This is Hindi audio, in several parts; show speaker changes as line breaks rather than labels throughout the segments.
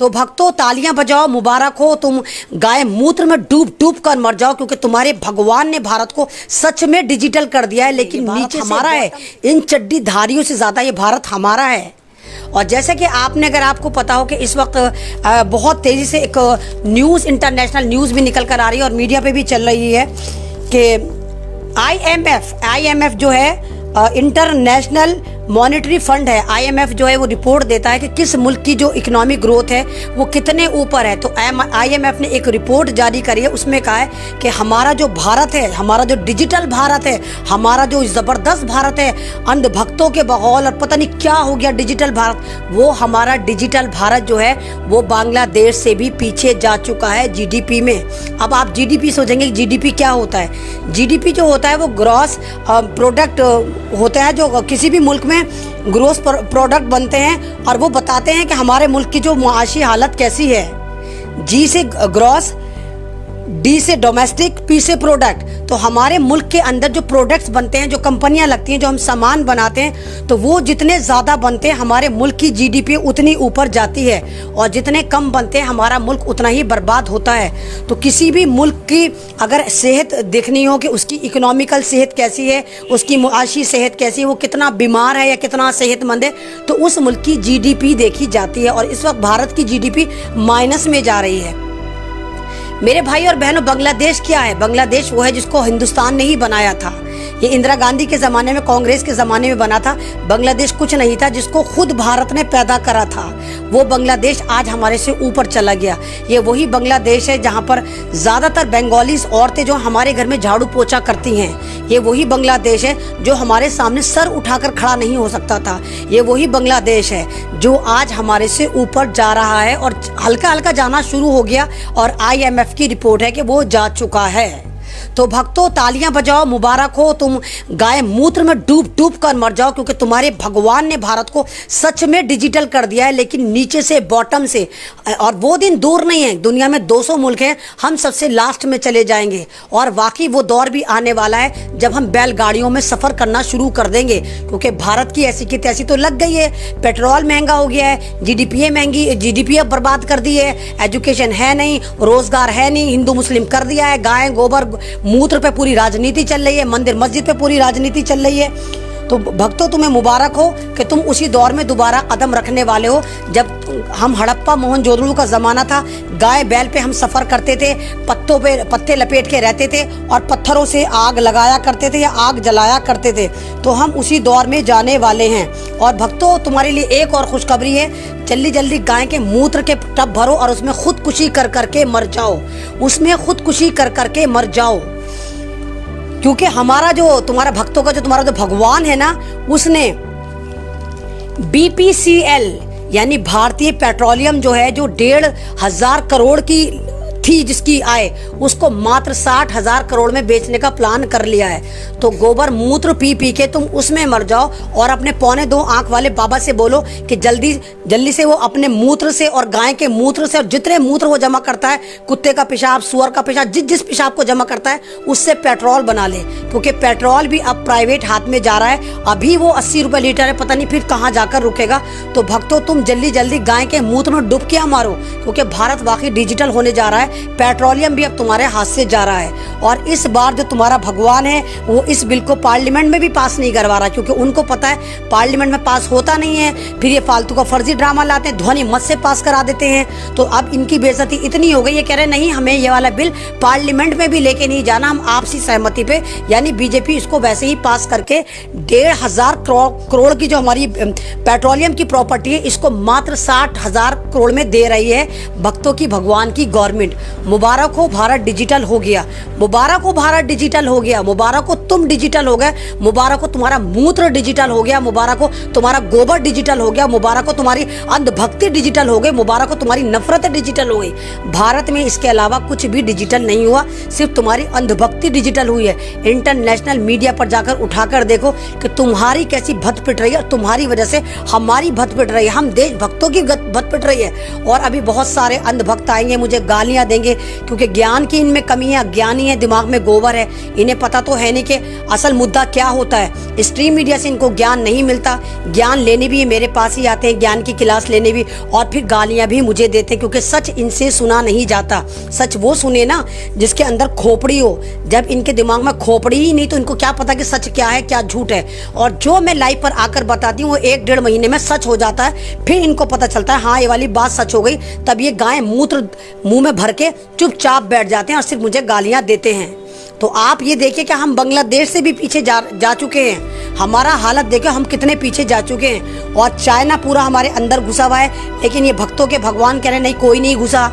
तो भक्तों तालियां बजाओ, मुबारक हो, तुम गाय मूत्र में डूब डूब कर मर जाओ, क्योंकि तुम्हारे भगवान ने भारत को सच में डिजिटल कर दिया है। लेकिन नीचे हमारा है, इन चड्डी धारियों से ज्यादा ये भारत हमारा है। और जैसे कि आपने, अगर आपको पता हो कि इस वक्त बहुत तेजी से एक न्यूज़, इंटरनेशनल न्यूज़ भी निकल कर आ रही है और मीडिया पे भी चल रही है कि आईएमएफ जो है, इंटरनेशनल मॉनेटरी फंड है, आईएमएफ जो है वो रिपोर्ट देता है कि किस मुल्क की जो इकोनॉमिक ग्रोथ है वो कितने ऊपर है। तो आईएमएफ ने एक रिपोर्ट जारी करी है, उसमें कहा है कि हमारा जो भारत है, हमारा जो डिजिटल भारत है, हमारा जो ज़बरदस्त भारत है, अंधभक्तों के बगौल और पता नहीं क्या हो गया डिजिटल भारत, वो हमारा डिजिटल भारत जो है वो बांग्लादेश से भी पीछे जा चुका है जीडीपी में। अब आप जीडीपी सोचेंगे, जीडीपी क्या होता है? जीडीपी जो होता है वो ग्रॉस प्रोडक्ट होता है, जो किसी भी मुल्क में ग्रोस प्रोडक्ट बनते हैं और वो बताते हैं कि हमारे मुल्क की जो मुआशी हालत कैसी है। जी से ग्रॉस, डी से डोमेस्टिक, पी से प्रोडक्ट। तो हमारे मुल्क के अंदर जो प्रोडक्ट्स बनते हैं, जो कंपनियां लगती हैं, जो हम सामान बनाते हैं, तो वो जितने ज़्यादा बनते हैं हमारे मुल्क की जीडीपी उतनी ऊपर जाती है, और जितने कम बनते हैं हमारा मुल्क उतना ही बर्बाद होता है। तो किसी भी मुल्क की अगर सेहत देखनी हो कि उसकी इकोनॉमिकल सेहत कैसी है, उसकी मुआशी सेहत कैसी है, वो कितना बीमार है या कितना सेहतमंद है, तो उस मुल्क की जीडीपी देखी जाती है। और इस वक्त भारत की जीडीपी माइनस में जा रही है। मेरे भाई और बहनों, बांग्लादेश क्या है? बांग्लादेश वो है जिसको हिंदुस्तान ने ही बनाया था। ये इंदिरा गांधी के ज़माने में, कांग्रेस के ज़माने में बना था। बांग्लादेश कुछ नहीं था, जिसको खुद भारत ने पैदा करा था। वो बांग्लादेश आज हमारे से ऊपर चला गया। ये वही बांग्लादेश है जहाँ पर ज़्यादातर बंगालीज औरतें जो हमारे घर में झाड़ू पोछा करती हैं। ये वही बांग्लादेश है जो हमारे सामने सर उठाकर खड़ा नहीं हो सकता था। ये वही बांग्लादेश है जो आज हमारे से ऊपर जा रहा है और हल्का हल्का जाना शुरू हो गया, और आईएमएफ की रिपोर्ट है कि वो जा चुका है। तो भक्तों तालियां बजाओ, मुबारक हो, तुम गाय मूत्र में डूब डूब कर मर जाओ, क्योंकि तुम्हारे भगवान ने भारत को सच में डिजिटल कर दिया है। लेकिन नीचे से, बॉटम से, और वो दिन दूर नहीं है। दुनिया में 200 मुल्क हैं, हम सबसे लास्ट में चले जाएंगे। और वाकई वो दौर भी आने वाला है जब हम बैलगाड़ियों में सफ़र करना शुरू कर देंगे, क्योंकि भारत की ऐसी की तैसी तो लग गई है। पेट्रोल महंगा हो गया है, जीडीपी महंगी, जीडीपी अब बर्बाद कर दी है, एजुकेशन है नहीं, रोजगार है नहीं, हिंदू मुस्लिम कर दिया है, गाय गोबर मूत्र पे पूरी राजनीति चल रही है, मंदिर मस्जिद पे पूरी राजनीति चल रही है। तो भक्तों तुम्हें मुबारक हो कि तुम उसी दौर में दोबारा कदम रखने वाले हो जब हम हड़प्पा मोहनजोदड़ो का ज़माना था। गाय बैल पे हम सफ़र करते थे, पत्तों पे पत्ते लपेट के रहते थे और पत्थरों से आग लगाया करते थे या आग जलाया करते थे। तो हम उसी दौर में जाने वाले हैं। और भक्तों तुम्हारे लिए एक और खुशखबरी है, जल्दी जल्दी गाय के मूत्र के टब भरो और उसमें खुदकुशी कर करके मर जाओ, उसमें खुदकुशी कर करके मर जाओ। क्योंकि हमारा जो, तुम्हारा भक्तों का जो, तुम्हारा जो भगवान है ना, उसने बीपीसीएल यानी भारतीय पेट्रोलियम जो है, जो 1,500 करोड़ की थी जिसकी आय, उसको मात्र 60,000 करोड़ में बेचने का प्लान कर लिया है। तो गोबर मूत्र पी पी के तुम उसमें मर जाओ और अपने 2.25 आंख वाले बाबा से बोलो कि जल्दी जल्दी से वो अपने मूत्र से और गाय के मूत्र से और जितने मूत्र वो जमा करता है, कुत्ते का पेशाब, सुअर का पेशाब, जिस पेशाब को जमा करता है, उससे पेट्रोल बना ले। क्योंकि पेट्रोल भी अब प्राइवेट हाथ में जा रहा है। अभी वो 80 रुपये लीटर है, पता नहीं फिर कहाँ जाकर रुकेगा। तो भक्तों तुम जल्दी जल्दी गाय के मूत्र में डुबकियां मारो, क्योंकि भारत वाकई डिजिटल होने जा रहा है। पेट्रोलियम भी अब तुम्हारे हाथ से जा रहा है। और इस बार जो तुम्हारा भगवान है वो इस बिल को पार्लियामेंट में भी पास नहीं करवा रहा, क्योंकि उनको पता है पार्लियामेंट में पास होता नहीं है, फिर ये फालतू का फर्जी ड्रामा लाते हैं, ध्वनि मत से पास करा देते हैं। तो अब इनकी बेइज्जती इतनी हो गई, ये कह रहे नहीं हमें ये वाला बिल पार्लियामेंट में भी लेके नहीं जाना, हम आपसी सहमति पे, यानी बीजेपी इसको वैसे ही पास करके 1,500 करोड़ की जो हमारी पेट्रोलियम की प्रॉपर्टी है, इसको मात्र 60,000 करोड़ में दे रही है भक्तों की भगवान की गवर्नमेंट। मुबारक हो, भारत डिजिटल हो गया। मुबारक हो, भारत डिजिटल हो गया। मुबारक हो, तुम डिजिटल हो गए। मुबारक हो, तुम्हारा मूत्र डिजिटल हो गया। मुबारक हो, तुम्हारा गोबर डिजिटल हो गया। मुबारक हो, तुम्हारी अंधभक्ति डिजिटल हो गई। मुबारक हो, तुम्हारी नफरत डिजिटल हो गई। भारत में इसके अलावा कुछ भी डिजिटल नहीं हुआ, सिर्फ तुम्हारी अंधभक्ति डिजिटल हुई है। इंटरनेशनल मीडिया पर जाकर उठाकर देखो कि तुम्हारी कैसी भत पिट रही है, तुम्हारी वजह से हमारी भत पिट रही है, हम देशभक्तों की भत पिट रही है। और अभी बहुत सारे अंधभक्त आएंगे मुझे गालियां देंगे, क्योंकि ज्ञान की इनमें कमी है, अज्ञानी है, दिमाग में गोबर है, इन्हें पता तो है नहीं कि असल मुद्दा क्या होता है। स्ट्रीम मीडिया से इनको ज्ञान नहीं मिलता। ज्ञान लेने भी मेरे पास ही आते हैं, ज्ञान की क्लास लेने भी, और फिर गालियां भी मुझे देते हैं, क्योंकि सच इनसे सुना नहीं जाता। सच वो सुने ना जिसके अंदर खोपड़ी हो। जब इनके दिमाग में खोपड़ी ही नहीं तो इनको क्या पता कि सच क्या है क्या झूठ है। और जो मैं लाइव पर आकर बताती हूँ वो 1-1.5 महीने में सच हो जाता है। फिर इनको पता चलता है हाँ ये वाली बात सच हो गई, तब ये गाय मूत्र मुंह में भर के चुपचाप बैठ जाते हैं और सिर्फ मुझे गालियां देते हैं। तो आप ये देखिए कि हम बांग्लादेश से भी पीछे जा चुके हैं। हमारा हालत देखो हम कितने पीछे जा चुके हैं, और चाइना पूरा हमारे अंदर घुसा हुआ है। लेकिन ये भक्तों के भगवान कह रहे नहीं कोई नहीं घुसा।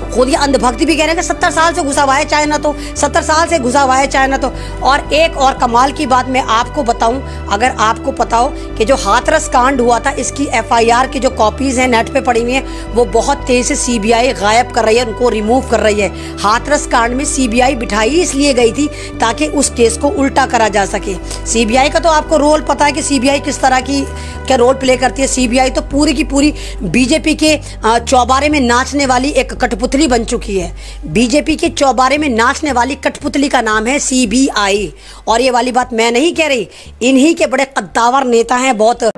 खुद ये अंधभक्ति भी कह रहे हैं कि 70 साल से घुसा हुआ है चाइना, तो 70 साल से घुसा हुआ है चाइना तो। और एक और कमाल की बात मैं आपको बताऊं, अगर आपको पता हो कि जो हाथरस कांड हुआ था, इसकी FIR की जो कॉपीज हैं नेट पे पड़ी हुई हैं, वो बहुत तेज से CBI गायब कर रही है, उनको रिमूव कर रही है। हाथरस कांड में CBI बिठाई इसलिए गई थी ताकि उस केस को उल्टा करा जा सके। CBI का तो आपको रोल पता है कि CBI किस तरह की क्या रोल प्ले करती है। CBI तो पूरी की पूरी BJP के चौबारे में नाचने वाली एक कठपुतली बन चुकी है। BJP के चौबारे में नाचने वाली कठपुतली का नाम है CBI। और ये वाली बात मैं नहीं कह रही, इन्हीं के बड़े कद्दावर नेता हैं बहुत।